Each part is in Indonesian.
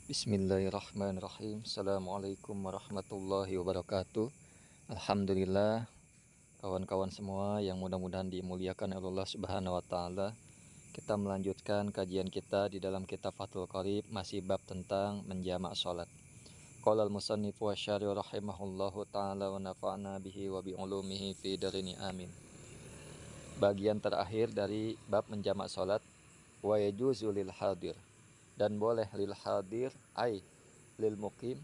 Bismillahirrahmanirrahim. Assalamualaikum warahmatullahi wabarakatuh. Alhamdulillah, kawan-kawan semua yang mudah-mudahan dimuliakan oleh Allah Subhanahu wa taala. Kita melanjutkan kajian kita di dalam kitab Fathul Qorib, masih bab tentang menjamak salat. Qala al-musannif wa syari rahimahullahu taala wa nafa'na bihi wa bi ulumihi fi darini amin. Bagian terakhir dari bab menjamak salat, wa yajuzu lil hadir, dan boleh lil hadir lil mukim,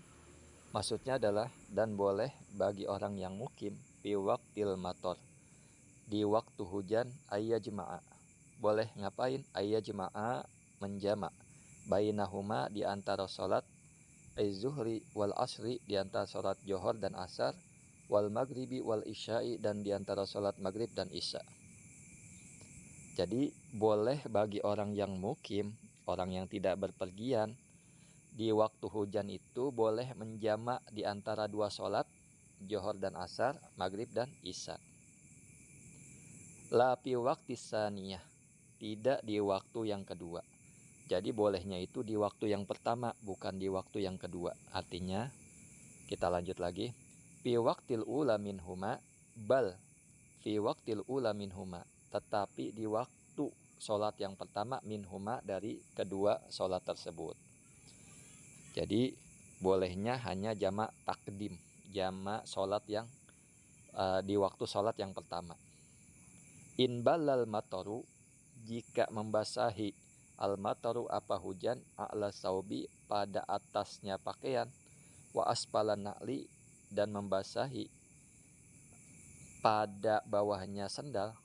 maksudnya adalah dan boleh bagi orang yang mukim fi waqtil mator, di waktu hujan, jemaah boleh ngapain? Jemaah menjamak bainahuma, di antara salat az-zuhri wal asri, di antara salat johor dan asar, wal maghribi wal isya'i, dan di antara salat maghrib dan isya. Jadi boleh bagi orang yang mukim, orang yang tidak berpergian, di waktu hujan itu boleh menjamak di antara dua sholat, johor dan asar, maghrib dan isya. La fi waqti saniyah, tidak di waktu yang kedua. Jadi bolehnya itu di waktu yang pertama, bukan di waktu yang kedua. Artinya, kita lanjut lagi. Fi waqtil ula minhuma, bal fi waqtil ula minhuma, tetapi di waktu sholat yang pertama, minhuma, dari kedua sholat tersebut. Jadi bolehnya hanya jamak takdim, jamak sholat yang di waktu sholat yang pertama. In balal mataru, jika membasahi al mataru apa hujan, a'la saubi, pada atasnya pakaian, wa aspalan na'li, dan membasahi pada bawahnya sendal,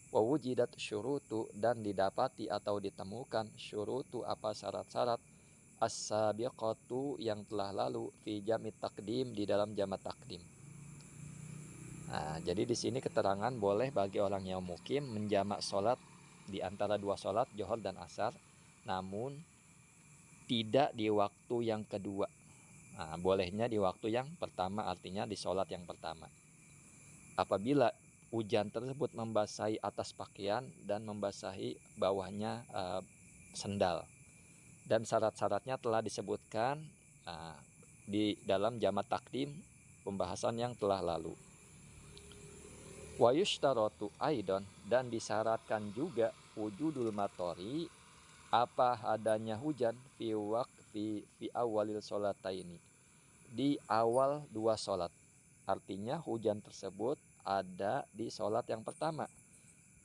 wa wujidat syurutu, dan didapati atau ditemukan syurutu apa syarat-syarat, as-sabiqatu, yang telah lalu, fi jam'i takdim, di dalam jamak takdim. Nah, jadi di sini keterangan boleh bagi orang yang mukim menjamak sholat di antara dua sholat, johor dan asar, namun tidak di waktu yang kedua. Nah, bolehnya di waktu yang pertama, artinya di sholat yang pertama. Apabila hujan tersebut membasahi atas pakaian dan membasahi bawahnya sendal. Dan syarat-syaratnya telah disebutkan di dalam jamak takdim, pembahasan yang telah lalu. Wa yushtaratu aidon, dan disyaratkan juga wujudul matori, apa adanya hujan, fi awalil sholataini, di awal dua sholat. Artinya hujan tersebut ada di sholat yang pertama,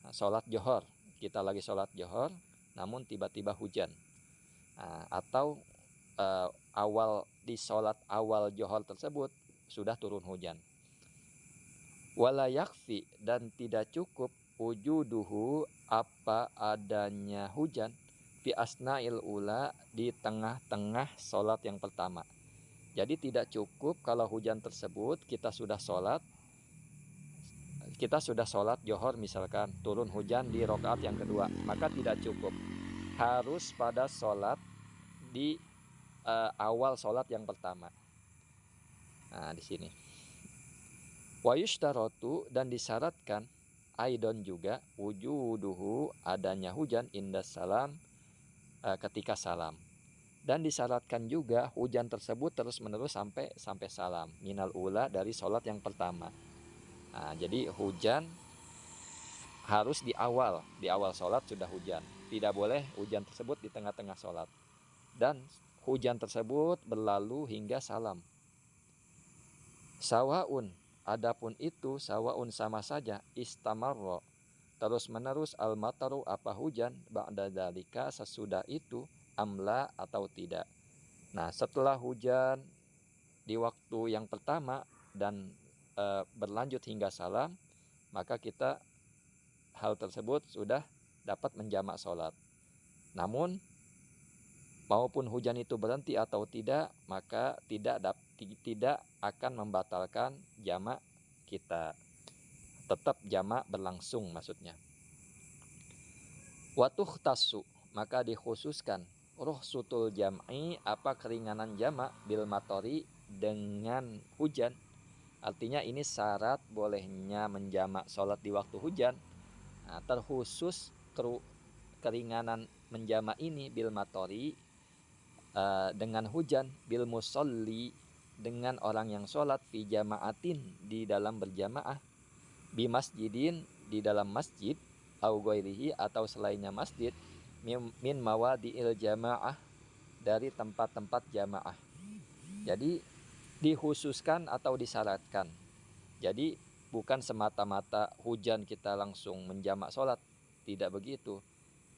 sholat johor. Kita lagi sholat johor, namun tiba-tiba hujan. Atau awal di sholat awal johor tersebut sudah turun hujan. Wala yakfi, dan tidak cukup wujuduhu, apa adanya hujan, fi asna'il ula, di tengah-tengah sholat yang pertama. Jadi tidak cukup kalau hujan tersebut kita sudah sholat johor misalkan, turun hujan di rakaat yang kedua, maka tidak cukup, harus pada sholat di awal sholat yang pertama. Nah, di sini wa yushtaratu, dan disyaratkan aidon juga wujuduhu, adanya hujan, indas salam, ketika salam. Dan disyaratkan juga hujan tersebut terus-menerus sampai salam, minal ula, dari sholat yang pertama. Nah, jadi hujan harus di awal sholat sudah hujan. Tidak boleh hujan tersebut di tengah-tengah sholat. Dan hujan tersebut berlalu hingga salam. Sawaun, adapun itu sawaun, sama saja, istamarro, terus-menerus, al-mataru, apa hujan, ba'da dzalika, sesudah itu, amla, atau tidak. Nah, setelah hujan di waktu yang pertama dan berlanjut hingga salam, maka kita hal tersebut sudah dapat menjamak sholat. Namun maupun hujan itu berhenti atau tidak, maka tidak akan membatalkan jamak kita. Tetap jamak berlangsung maksudnya. Watuh tasu, maka dikhususkan ruhsutul jam'i, apa keringanan jamak, bil matori, dengan hujan. Artinya ini syarat bolehnya menjamak sholat di waktu hujan. Nah, terkhusus keringanan menjamak ini bil matori, dengan hujan, bil musolli dengan orang yang sholat, fi jama'atin di dalam berjamaah, bi masjidin di dalam masjid, au ghairihi atau selainnya masjid, min mawadi'il jamaah dari tempat-tempat jamaah. Jadi dikhususkan atau disyaratkan. Jadi bukan semata-mata hujan kita langsung menjamak sholat, tidak begitu.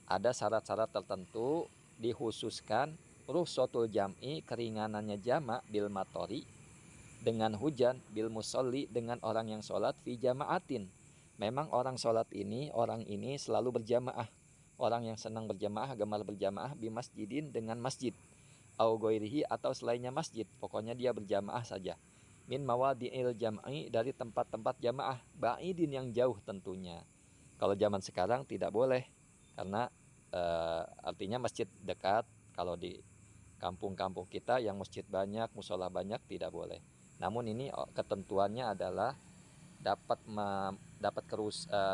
Ada syarat-syarat tertentu dikhususkan rukhsatul jam'i keringanannya jamak bil matori dengan hujan, bil musolli dengan orang yang sholat fi jama'atin. Memang orang sholat ini, orang ini selalu berjamaah. Orang yang senang berjamaah, gemar berjamaah bi masjidin dengan masjid. Au ghairihi atau selainnya masjid. Pokoknya dia berjamaah saja. Min mawadi'il jam'i dari tempat-tempat jamaah. Ba'idin yang jauh tentunya. Kalau zaman sekarang tidak boleh. Karena artinya masjid dekat. Kalau di kampung-kampung kita yang masjid banyak, musola banyak, tidak boleh. Namun ini ketentuannya adalah dapat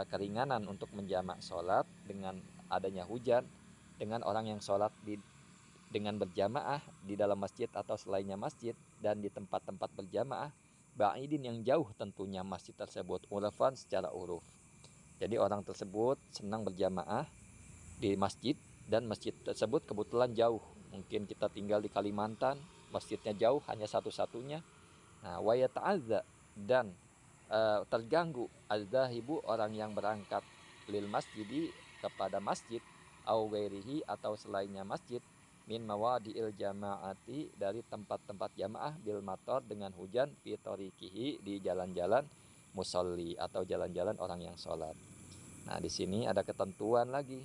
keringanan untuk menjamak sholat dengan adanya hujan, dengan orang yang sholat dengan berjamaah di dalam masjid atau selainnya masjid, dan di tempat-tempat berjamaah ba'idin yang jauh tentunya masjid tersebut, urfan secara uruf. Jadi orang tersebut senang berjamaah di masjid dan masjid tersebut kebetulan jauh. Mungkin kita tinggal di Kalimantan, masjidnya jauh, hanya satu-satunya. Nah, wa yata'adza dan terganggu az-zahibu orang yang berangkat lil masjidi kepada masjid, au ghairihi atau selainnya masjid, min mawadi'il jama'ati dari tempat-tempat jamaah, bil mator dengan hujan, fi tariqihi di jalan-jalan musolli atau jalan-jalan orang yang sholat. Nah, di sini ada ketentuan lagi.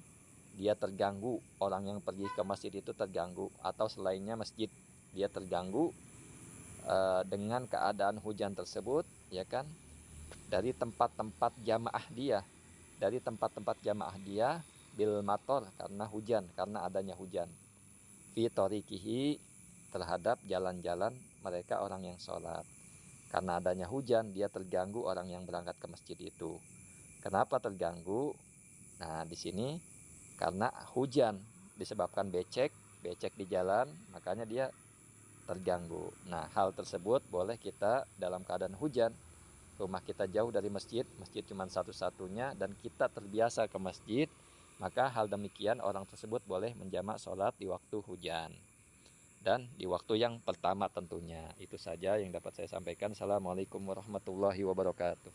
Dia terganggu, orang yang pergi ke masjid itu terganggu, atau selainnya masjid dia terganggu dengan keadaan hujan tersebut, ya kan? Dari tempat-tempat jamaah dia, bil mator karena hujan, karena adanya hujan. Fi tariqihi terhadap jalan-jalan mereka orang yang sholat. Karena adanya hujan, dia terganggu orang yang berangkat ke masjid itu. Kenapa terganggu? Nah, di sini karena hujan disebabkan becek di jalan, makanya dia terganggu. Nah, hal tersebut boleh kita dalam keadaan hujan, rumah kita jauh dari masjid cuma satu-satunya, dan kita terbiasa ke masjid, maka hal demikian orang tersebut boleh menjamak sholat di waktu hujan dan di waktu yang pertama tentunya. Itu saja yang dapat saya sampaikan. Assalamualaikum warahmatullahi wabarakatuh.